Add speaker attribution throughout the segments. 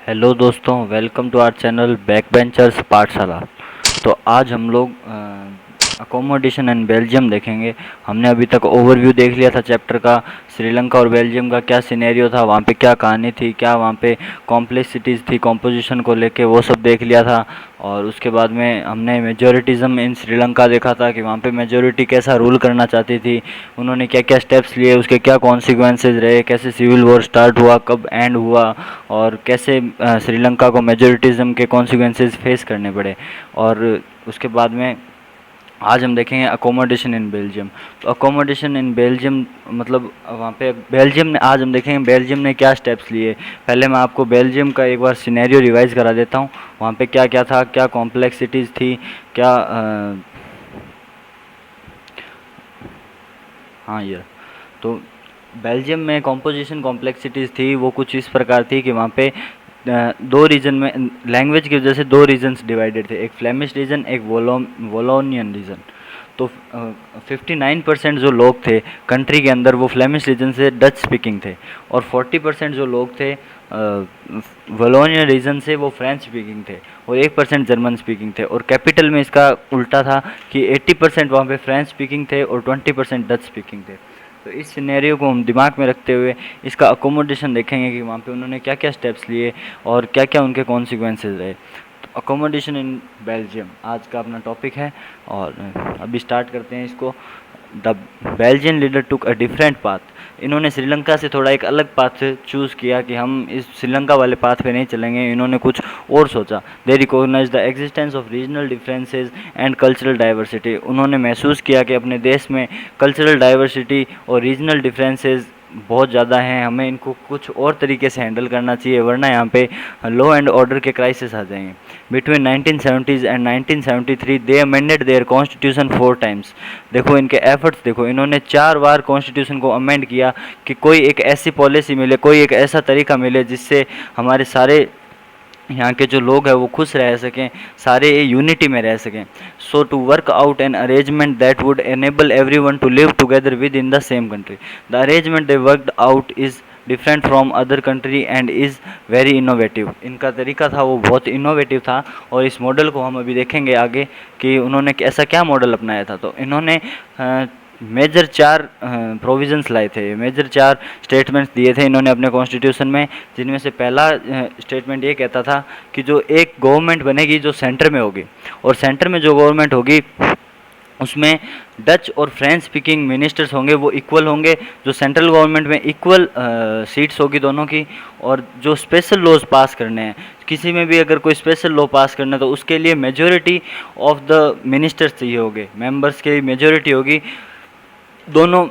Speaker 1: Hello दोस्तों, welcome to our channel back benchers Pathshala. तो आज हम लोग अकोमोडेशन एंड बेल्जियम देखेंगे। हमने अभी तक ओवरव्यू देख लिया था चैप्टर का। श्रीलंका और बेल्जियम का क्या सिनेरियो था, वहाँ पे क्या कहानी थी, क्या वहाँ पे कॉम्प्लेक्सिटीज़ थी कॉम्पोजिशन को लेके, वो सब देख लिया था। और उसके बाद में हमने मेजोरिटिज़म इन श्रीलंका देखा था कि वहाँ पे मेजोरिटी कैसा रूल करना चाहती थी, उन्होंने क्या क्या स्टेप्स लिए, उसके क्या कॉन्सिक्वेंसेज रहे, कैसे सिविल वॉर स्टार्ट हुआ, कब एंड हुआ, और कैसे श्रीलंका को मेजोरिटिज़म के कॉन्सिक्वेंसेज फेस करने पड़े। और उसके बाद में आज हम देखेंगे अकोमोडेशन इन बेल्जियम। तो अकोमोडेशन इन बेल्जियम मतलब वहाँ पे बेल्जियम ने, आज हम देखेंगे बेल्जियम ने क्या स्टेप्स लिए। पहले मैं आपको बेल्जियम का एक बार सिनेरियो रिवाइज करा देता हूँ, वहाँ पे क्या क्या था, क्या कॉम्प्लेक्सिटीज़ थी, क्या हाँ ये। तो बेल्जियम में कॉम्पोजिशन कॉम्प्लेक्सिटीज़ थी, वो कुछ इस प्रकार थी कि वहाँ पे दो रीजन में लैंग्वेज की वजह से दो रीजन्स डिवाइडेड थे, एक फ्लेमिश रीजन, एक वोलोनियन रीजन। तो 59% जो लोग थे कंट्री के अंदर वो फ्लेमिश रीजन से डच स्पीकिंग थे, और 40% जो लोग थे वोलोनियन रीजन से वो फ्रेंच स्पीकिंग थे, और 1% जर्मन स्पीकिंग थे। और कैपिटल में इसका उल्टा था कि 80% वहाँ पे फ्रेंच स्पीकिंग थे और 20% डच स्पीकिंग थे। तो इस सिनेरियो को हम दिमाग में रखते हुए इसका अकोमोडेशन देखेंगे कि वहाँ पे उन्होंने क्या क्या स्टेप्स लिए और क्या क्या उनके कॉन्सिक्वेंसेज रहे। तो अकोमोडेशन इन बेल्जियम आज का अपना टॉपिक है, और अभी स्टार्ट करते हैं इसको। The Belgian leader took a different path. इन्होंने श्रीलंका से थोड़ा एक अलग पाथ चूज़ किया कि हम इस श्रीलंका वाले पाथ पे नहीं चलेंगे, इन्होंने कुछ और सोचा। They recognise the existence of regional differences and cultural diversity. उन्होंने महसूस किया कि अपने देश में कल्चरल डाइवर्सिटी और रीजनल डिफरेंसेस बहुत ज़्यादा हैं, हमें इनको कुछ और तरीके से हैंडल करना चाहिए, वरना यहाँ पे लॉ एंड ऑर्डर के क्राइसिस आ जाएंगे। Between 1970s and 1973 they amended their constitution 4 times. देखो इनके एफर्ट्स देखो, इन्होंने 4 बार कॉन्स्टिट्यूशन को अमेंड किया कि कोई एक ऐसी पॉलिसी मिले, कोई एक ऐसा तरीका मिले जिससे हमारे सारे यहाँ के जो लोग हैं वो खुश रह सकें, सारे यूनिटी में रह सकें। So to work out an arrangement that would enable everyone to live together within the same country. The arrangement they worked out is different from other country and is very innovative. इनका तरीका था वो बहुत innovative था, और इस model को हम अभी देखेंगे आगे कि उन्होंने ऐसा क्या मॉडल अपनाया था। तो इन्होंने मेजर 4 प्रोविजंस लाए थे, मेजर 4 स्टेटमेंट्स दिए थे इन्होंने अपने कॉन्स्टिट्यूशन में, जिनमें से पहला स्टेटमेंट ये कहता था कि जो एक गवर्नमेंट बनेगी जो सेंटर में होगी, और सेंटर में जो गवर्नमेंट होगी उसमें डच और फ्रेंच स्पीकिंग मिनिस्टर्स होंगे, वो इक्वल होंगे। जो सेंट्रल गवर्नमेंट में इक्वल सीट्स होगी दोनों की। और जो स्पेशल लॉज पास करने हैं, किसी में भी अगर कोई स्पेशल लॉ पास करना है तो उसके लिए मेजॉरिटी ऑफ द मिनिस्टर्स चाहिए होंगे, मेंबर्स की मेजॉरिटी होगी दोनों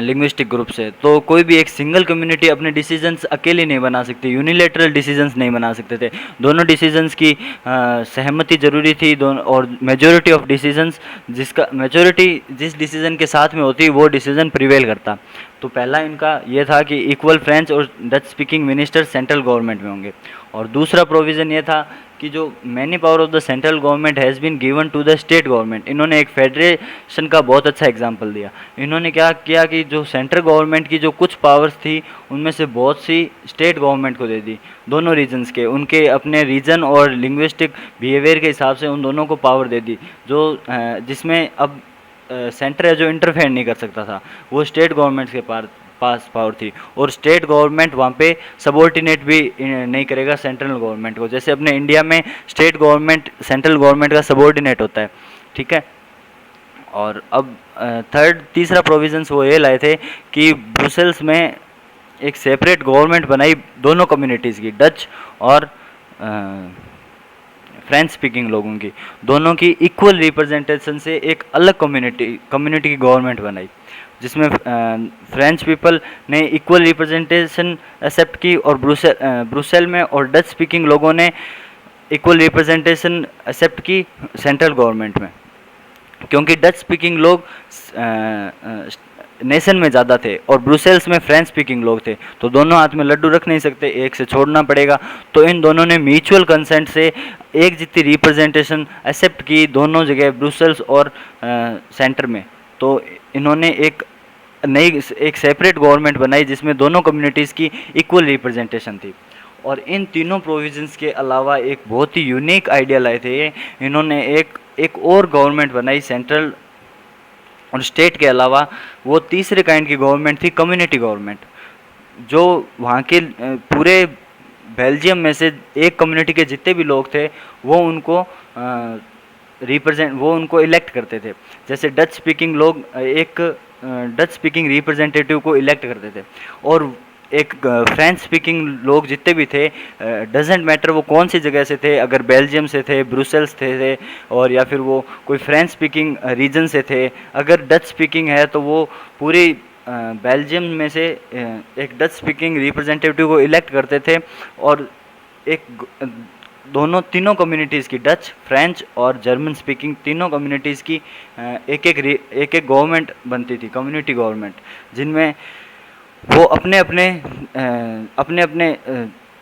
Speaker 1: लिंग्विस्टिक ग्रुप से। तो कोई भी एक सिंगल कम्युनिटी अपने डिसीजंस अकेले नहीं बना सकती, यूनिलेटरल डिसीजंस नहीं बना सकते थे, दोनों डिसीजंस की सहमति जरूरी थी दोनों, और मेजॉरिटी ऑफ डिसीजंस, जिसका मेजॉरिटी जिस डिसीजन के साथ में होती वो डिसीजन प्रिवेल करता। तो पहला इनका ये था कि इक्वल फ्रेंच और Dutch speaking minister central government में होंगे। और दूसरा प्रोविज़न ये था कि जो many power of the central government has been given to the state government. इन्होंने एक फेडरेशन का बहुत अच्छा एग्जांपल दिया। इन्होंने क्या किया कि जो सेंट्रल गवर्नमेंट की जो कुछ पावर्स थी उनमें से बहुत सी स्टेट गवर्नमेंट को दे दी, दोनों रीजन्स के, उनके अपने रीजन और लिंग्विस्टिक बिहेवियर के हिसाब से उन दोनों को पावर दे दी, जो जिसमें अब सेंटर है जो इंटरफेयर नहीं कर सकता था, वो स्टेट गवर्नमेंट के पास पावर थी। और स्टेट गवर्नमेंट वहाँ पे सबॉर्डिनेट भी नहीं करेगा सेंट्रल गवर्नमेंट को, जैसे अपने इंडिया में स्टेट गवर्नमेंट सेंट्रल गवर्नमेंट का सबॉर्डिनेट होता है, ठीक है। और अब तीसरा प्रोविजंस वो ये लाए थे कि ब्रुसेल्स में एक सेपरेट गवर्नमेंट बनाई दोनों कम्युनिटीज़ की, डच और फ्रेंच स्पीकिंग लोगों की, दोनों की इक्वल रिप्रेजेंटेशन से एक अलग कम्युनिटी की गवर्नमेंट बनाई, जिसमें फ्रेंच पीपल ने इक्वल रिप्रेजेंटेशन एक्सेप्ट की, और ब्रुसेल में और डच स्पीकिंग लोगों ने इक्वल रिप्रेजेंटेशन एक्सेप्ट की सेंट्रल गवर्नमेंट में। क्योंकि डच स्पीकिंग लोग नेशन में ज़्यादा थे और ब्रुसेल्स में फ्रेंच स्पीकिंग लोग थे, तो दोनों हाथ में लड्डू रख नहीं सकते, एक से छोड़ना पड़ेगा। तो इन दोनों ने म्यूचुअल कंसेंट से एक जितनी रिप्रेजेंटेशन एक्सेप्ट की दोनों जगह, ब्रुसेल्स और सेंटर में। तो इन्होंने एक नई एक सेपरेट गवर्नमेंट बनाई जिसमें दोनों कम्युनिटीज़ की इक्वल रिप्रेजेंटेशन थी। और इन तीनों प्रोविजंस के अलावा एक बहुत ही यूनिक आइडिया लाए थे ये। इन्होंने एक और गवर्नमेंट बनाई सेंट्रल और स्टेट के अलावा। वो तीसरे काइंड की गवर्नमेंट थी, कम्युनिटी गवर्नमेंट, जो वहाँ के पूरे बेल्जियम में से एक कम्युनिटी के जितने भी लोग थे वो उनको वो उनको इलेक्ट करते थे। जैसे डच स्पीकिंग लोग एक डच स्पीकिंग रिप्रेजेंटेटिव को इलेक्ट करते थे, और एक फ्रेंच स्पीकिंग लोग जितने भी थे, डजेंट मैटर वो कौन सी जगह से थे, अगर बेल्जियम से थे, ब्रुसेल्स थे और या फिर वो कोई फ्रेंच स्पीकिंग रीजन से थे, अगर डच स्पीकिंग है तो वो पूरी बेल्जियम में से एक डच स्पीकिंग रिप्रेजेंटेटिव को इलेक्ट करते थे। और एक तीनों कम्युनिटीज़ की, डच, फ्रेंच और जर्मन स्पीकिंग तीनों कम्युनिटीज़ की एक एक गवर्नमेंट बनती थी, कम्युनिटी गवर्नमेंट, जिनमें वो अपने अपने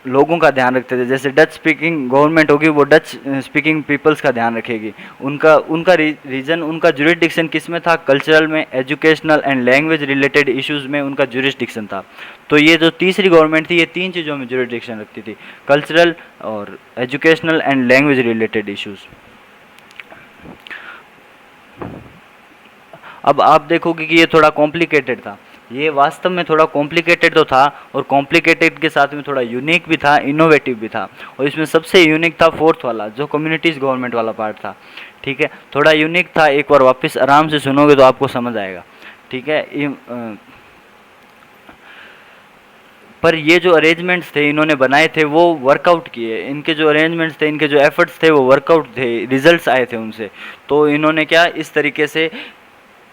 Speaker 1: लोगों का ध्यान रखते थे। जैसे डच स्पीकिंग गवर्नमेंट होगी वो डच स्पीकिंग पीपल्स का ध्यान रखेगी। उनका रीजन, उनका जुरिसडिक्शन किस में था? कल्चरल में, educational and language related issues में उनका जुरिसडिक्शन था। तो ये जो तीसरी गवर्नमेंट थी ये तीन चीज़ों में जुरिसडिक्शन रखती थी, कल्चरल और educational and language related issues. अब आप देखोगे कि ये थोड़ा कॉम्प्लिकेटेड था, ये वास्तव में थोड़ा कॉम्प्लिकेटेड तो था, और कॉम्प्लिकेटेड के साथ में थोड़ा यूनिक भी था, इनोवेटिव भी था। और इसमें सबसे यूनिक था फोर्थ वाला, जो कम्युनिटीज़ गवर्नमेंट वाला पार्ट था। ठीक है, थोड़ा यूनिक था, एक बार वापस आराम से सुनोगे तो आपको समझ आएगा। ठीक है, पर ये जो अरेंजमेंट्स थे इन्होंने बनाए थे वो वर्कआउट किए। इनके जो अरेंजमेंट्स थे, इनके जो एफर्ट्स थे वो वर्कआउट थे, रिजल्ट्स आए थे उनसे। तो इन्होंने क्या इस तरीके से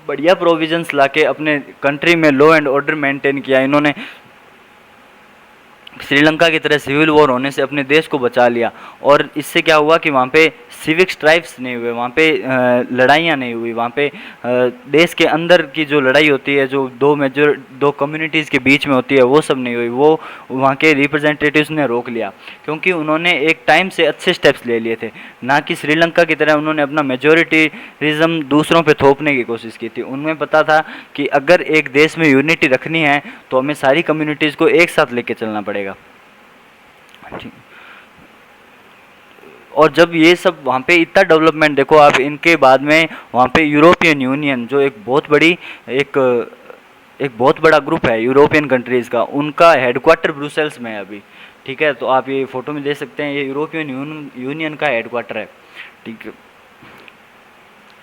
Speaker 1: बढ़िया प्रोविजंस लाके अपने कंट्री में लॉ एंड ऑर्डर मेंटेन किया। इन्होंने श्रीलंका की तरह सिविल वॉर होने से अपने देश को बचा लिया, और इससे क्या हुआ कि वहाँ पे सिविक स्ट्राइफ्स नहीं हुए, वहाँ पे लड़ाइयाँ नहीं हुई, वहाँ पे देश के अंदर की जो लड़ाई होती है, जो दो कम्युनिटीज़ के बीच में होती है, वो सब नहीं हुई। वो वहाँ के रिप्रेजेंटेटिव्स ने रोक लिया, क्योंकि उन्होंने एक टाइम से अच्छे स्टेप्स ले लिए थे। ना कि श्रीलंका की तरह उन्होंने अपना मेजोरिटीरिज्म दूसरों पे थोपने की कोशिश की थी। उनमें पता था कि अगर एक देश में यूनिटी रखनी है तो हमें सारी कम्युनिटीज़ को एक साथ लेके चलना पड़ेगा। और जब ये सब वहाँ पे इतना डेवलपमेंट देखो आप, इनके बाद में वहाँ पे यूरोपियन यूनियन, जो एक बहुत बड़ा ग्रुप है यूरोपियन कंट्रीज़ का, उनका हेडक्वार्टर ब्रुसेल्स में है अभी। ठीक है, तो आप ये फ़ोटो में देख सकते हैं, ये यूरोपियन यूनियन का हेडक्वार्टर है। ठीक है,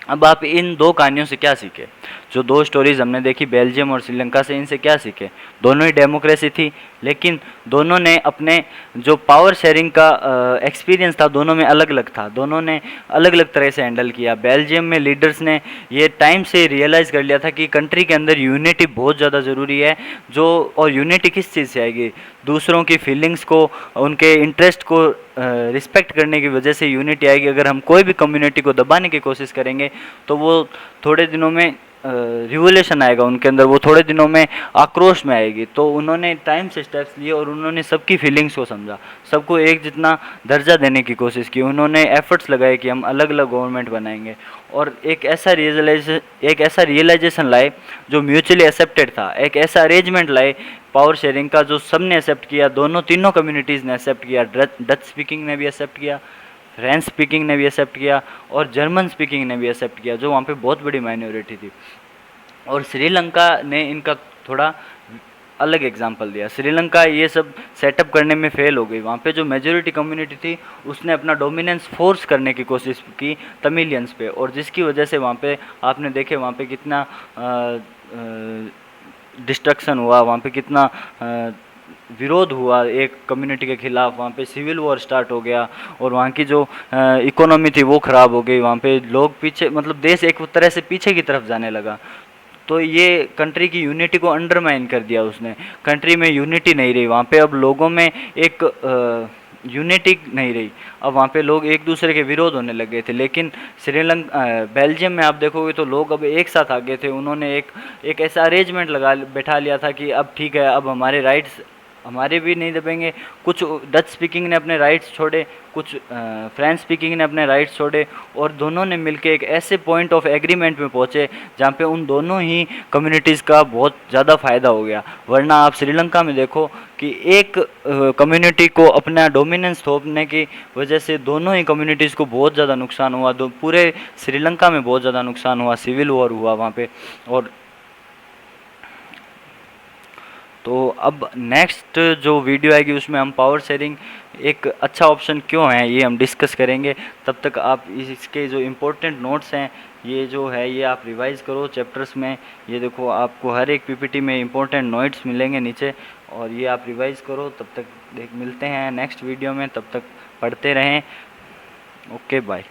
Speaker 1: अब आप इन दो कहानियों से क्या सीखे? जो दो स्टोरीज़ हमने देखी बेल्जियम और श्रीलंका से, इनसे क्या सीखे? दोनों ही डेमोक्रेसी थी, लेकिन दोनों ने अपने जो पावर शेयरिंग का एक्सपीरियंस था दोनों में अलग अलग था। दोनों ने अलग अलग तरह से हैंडल किया। बेल्जियम में लीडर्स ने ये टाइम से रियलाइज़ कर लिया था कि कंट्री के अंदर यूनिटी बहुत ज़्यादा ज़रूरी है। और यूनिटी किस चीज़ से आएगी? दूसरों की फीलिंग्स को, उनके इंटरेस्ट को रिस्पेक्ट करने की वजह से यूनिटी आएगी। अगर हम कोई भी कम्युनिटी को दबाने की कोशिश करेंगे तो वो थोड़े दिनों में रिवोल्यूशन आएगा उनके अंदर, वो थोड़े दिनों में आक्रोश में आएगी। तो उन्होंने टाइम से स्टेप्स लिए और उन्होंने सबकी फीलिंग्स को समझा, सबको एक जितना दर्जा देने की कोशिश की। उन्होंने एफर्ट्स लगाए कि हम अलग अलग गवर्नमेंट बनाएंगे, और एक ऐसा रियलाइजेशन लाए जो म्यूचुअली एक्सेप्टेड था। एक ऐसा अरेंजमेंट लाए पावर शेयरिंग का जो सब ने एक्सेप्ट किया, तीनों कम्युनिटीज़ ने एक्सेप्ट किया। डच स्पीकिंग ने भी एक्सेप्ट किया, फ्रेंच स्पीकिंग ने भी एक्सेप्ट किया, और जर्मन स्पीकिंग ने भी एक्सेप्ट किया, जो वहाँ पे बहुत बड़ी माइनॉरिटी थी। और श्रीलंका ने इनका थोड़ा अलग एग्जाम्पल दिया। श्रीलंका ये सब सेटअप करने में फेल हो गई। वहाँ पे जो मेजोरिटी कम्युनिटी थी उसने अपना डोमिनेंस फोर्स करने की कोशिश की तमिलियंस पे, और जिसकी वजह से वहाँ पे आपने देखे वहाँ पे कितना डिस्ट्रक्शन हुआ, वहाँ पे कितना विरोध हुआ एक कम्युनिटी के खिलाफ। वहाँ पे सिविल वॉर स्टार्ट हो गया, और वहाँ की जो इकोनॉमी थी वो ख़राब हो गई। वहाँ पे लोग पीछे, मतलब देश एक तरह से पीछे की तरफ जाने लगा। तो ये कंट्री की यूनिटी को अंडरमाइन कर दिया उसने। कंट्री में यूनिटी नहीं रही, वहाँ पे अब लोगों में एक यूनिटी नहीं रही। अब वहाँ पे लोग एक दूसरे के विरोध होने लगे थे। लेकिन बेल्जियम में आप देखोगे तो लोग अब एक साथ आ गए थे। उन्होंने एक ऐसा अरेंजमेंट बैठा लिया था कि अब ठीक है, अब हमारे राइट्स हमारे भी नहीं दबेंगे। कुछ डच स्पीकिंग ने अपने राइट्स छोड़े, कुछ फ्रेंच स्पीकिंग ने अपने राइट्स छोड़े, और दोनों ने मिलके एक ऐसे पॉइंट ऑफ एग्रीमेंट में पहुँचे जहाँ पे उन दोनों ही कम्युनिटीज़ का बहुत ज़्यादा फ़ायदा हो गया। वरना आप श्रीलंका में देखो कि एक कम्युनिटी को अपना डोमिनेंस थोपने की वजह से दोनों ही कम्युनिटीज़ को बहुत ज़्यादा नुकसान हुआ। पूरे श्रीलंका में बहुत ज़्यादा नुकसान हुआ, सिविल वॉर हुआ वहाँ पे। और तो अब नेक्स्ट जो वीडियो आएगी उसमें हम पावर शेयरिंग एक अच्छा ऑप्शन क्यों है ये हम डिस्कस करेंगे। तब तक आप इसके जो इम्पोर्टेंट नोट्स हैं ये जो है ये आप रिवाइज़ करो चैप्टर्स में। ये देखो आपको हर एक पीपीटी में इम्पोर्टेंट नोट्स मिलेंगे नीचे, और ये आप रिवाइज़ करो। तब तक मिलते हैं नेक्स्ट वीडियो में, तब तक पढ़ते रहें। Okay bye.